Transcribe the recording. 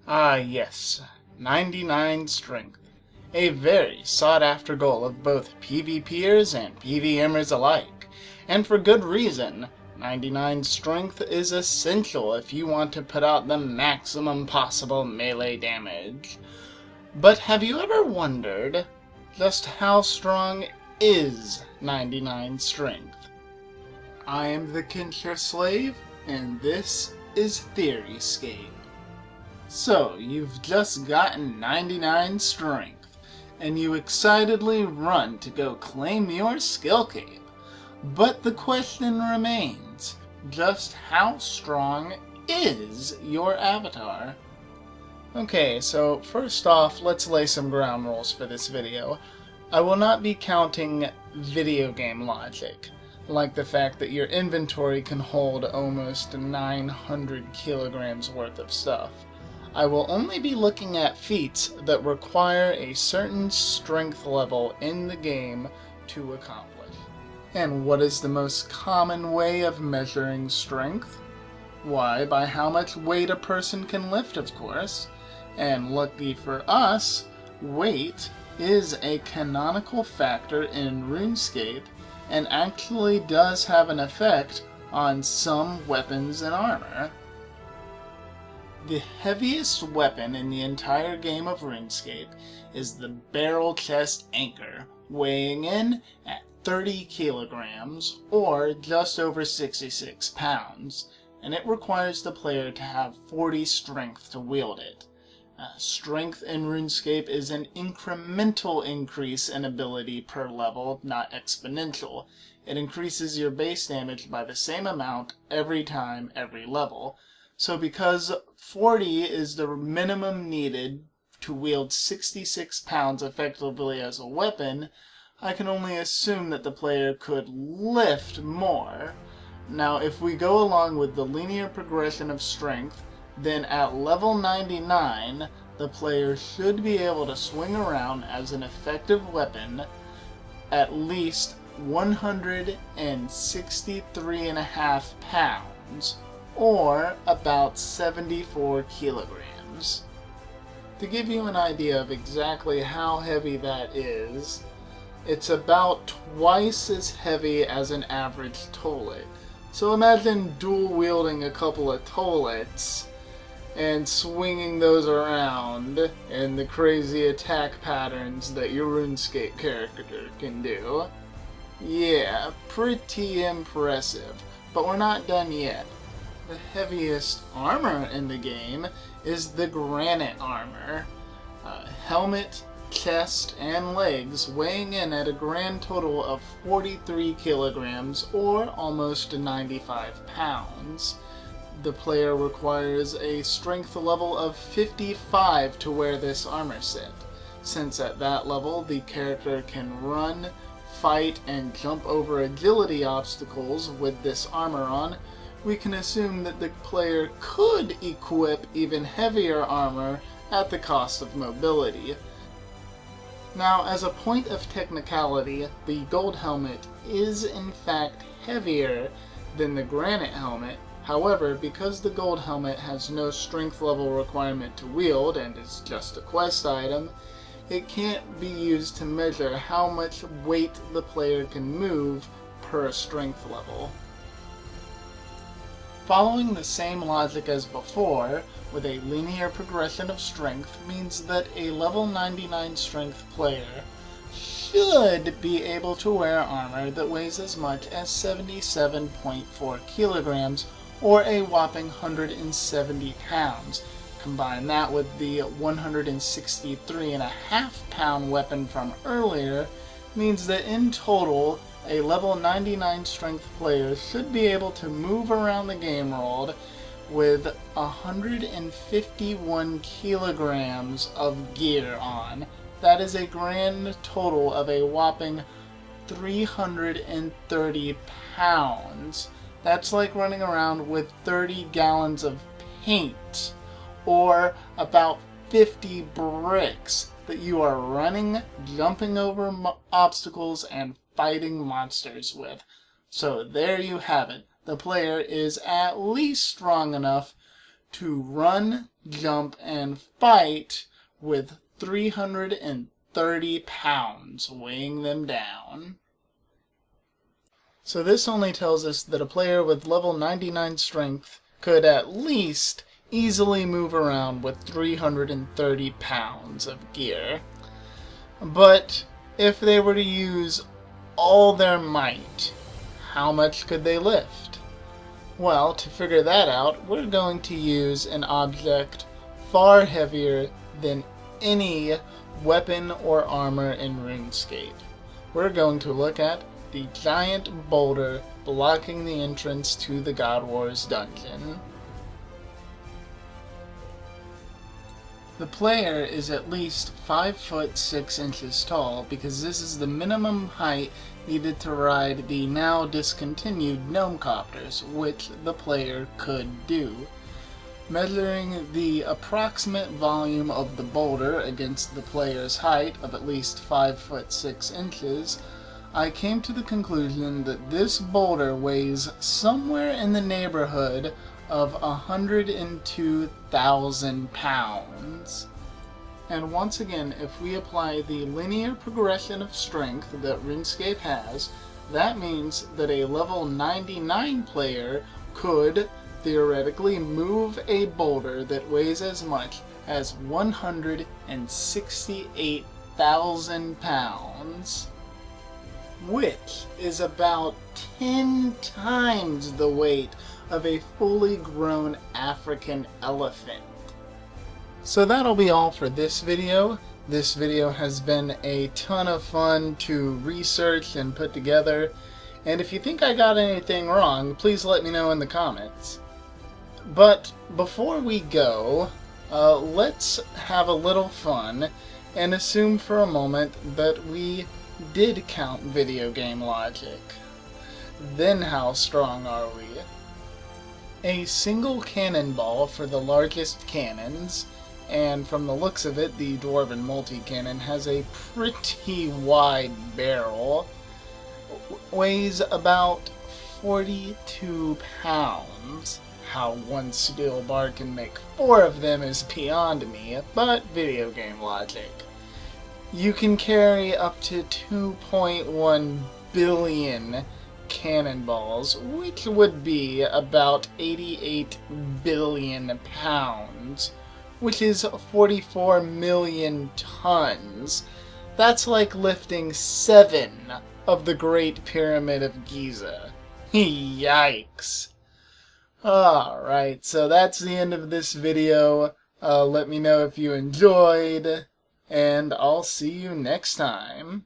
Ah yes, 99 strength. A very sought-after goal of both PvPers and PvMers alike. And for good reason. 99 strength is essential if you want to put out the maximum possible melee damage. But have you ever wondered just how strong is 99 strength? I am the KinshraSlave, and this is Runescape. So, you've just gotten 99 strength, and you excitedly run to go claim your skill cape. But the question remains, just how strong is your avatar? Okay, so first off, let's lay some ground rules for this video. I will not be counting video game logic, like the fact that your inventory can hold almost 900 kilograms worth of stuff. I will only be looking at feats that require a certain strength level in the game to accomplish. And what is the most common way of measuring strength? Why, by how much weight a person can lift, of course. And lucky for us, weight is a canonical factor in Runescape and actually does have an effect on some weapons and armor. The heaviest weapon in the entire game of Runescape is the Barrel Chest Anchor, weighing in at 30 kilograms, or just over 66 pounds, and it requires the player to have 40 strength to wield it. Strength in Runescape is an incremental increase in ability per level, not exponential. It increases your base damage by the same amount every time, every level. So because 40 is the minimum needed to wield 66 pounds effectively as a weapon, I can only assume that the player could lift more. Now, if we go along with the linear progression of strength, then at level 99, the player should be able to swing around as an effective weapon at least 163.5 pounds, or about 74 kilograms. To give you an idea of exactly how heavy that is, it's about twice as heavy as an average toilet. So imagine dual-wielding a couple of toilets and swinging those around in the crazy attack patterns that your RuneScape character can do. Yeah, pretty impressive. But we're not done yet. The heaviest armor in the game is the granite armor. Helmet, chest, and legs weighing in at a grand total of 43 kilograms, or almost 95 pounds. The player requires a strength level of 55 to wear this armor set, since at that level the character can run, fight, and jump over agility obstacles with this armor on. We can assume that the player could equip even heavier armor at the cost of mobility. Now, as a point of technicality, the gold helmet is in fact heavier than the granite helmet. However, because the gold helmet has no strength level requirement to wield and is just a quest item, it can't be used to measure how much weight the player can move per strength level. Following the same logic as before, with a linear progression of strength, means that a level 99 strength player should be able to wear armor that weighs as much as 77.4 kilograms, or a whopping 170 pounds. Combine that with the 163.5 pound weapon from earlier, means that in total, a level 99 strength player should be able to move around the game world with 151 kilograms of gear on. That is a grand total of a whopping 330 pounds. That's like running around with 30 gallons of paint, or about 50 bricks that you are running, jumping over obstacles, and fighting monsters with. So there you have it. The player is at least strong enough to run, jump, and fight with 330 pounds weighing them down. So this only tells us that a player with level 99 strength could at least easily move around with 330 pounds of gear. But if they were to use all their might, how much could they lift? Well, to figure that out, we're going to use an object far heavier than any weapon or armor in Runescape. We're going to look at the giant boulder blocking the entrance to the God Wars dungeon. The player is at least 5 foot 6 inches tall because this is the minimum height needed to ride the now discontinued gnome copters, which the player could do. Measuring the approximate volume of the boulder against the player's height of at least 5 foot 6 inches, I came to the conclusion that this boulder weighs somewhere in the neighborhood of 102,000 pounds. And once again, if we apply the linear progression of strength that Runescape has, that means that a level 99 player could theoretically move a boulder that weighs as much as 168,000 pounds, which is about 10 times the weight of a fully grown African elephant. So that'll be all for this video. This video has been a ton of fun to research and put together, and if you think I got anything wrong, please let me know in the comments. But before we go, let's have a little fun and assume for a moment that we did count video game logic. Then how strong are we? A single cannonball for the largest cannons, and from the looks of it, the Dwarven multi-cannon has a pretty wide barrel, weighs about 42 pounds. How one steel bar can make 4 of them is beyond me, but video game logic. You can carry up to 2.1 billion cannonballs, which would be about 88 billion pounds, which is 44 million tons. That's like lifting 7 of the Great Pyramid of Giza. Yikes. Alright, so that's the end of this video. Let me know if you enjoyed, and I'll see you next time.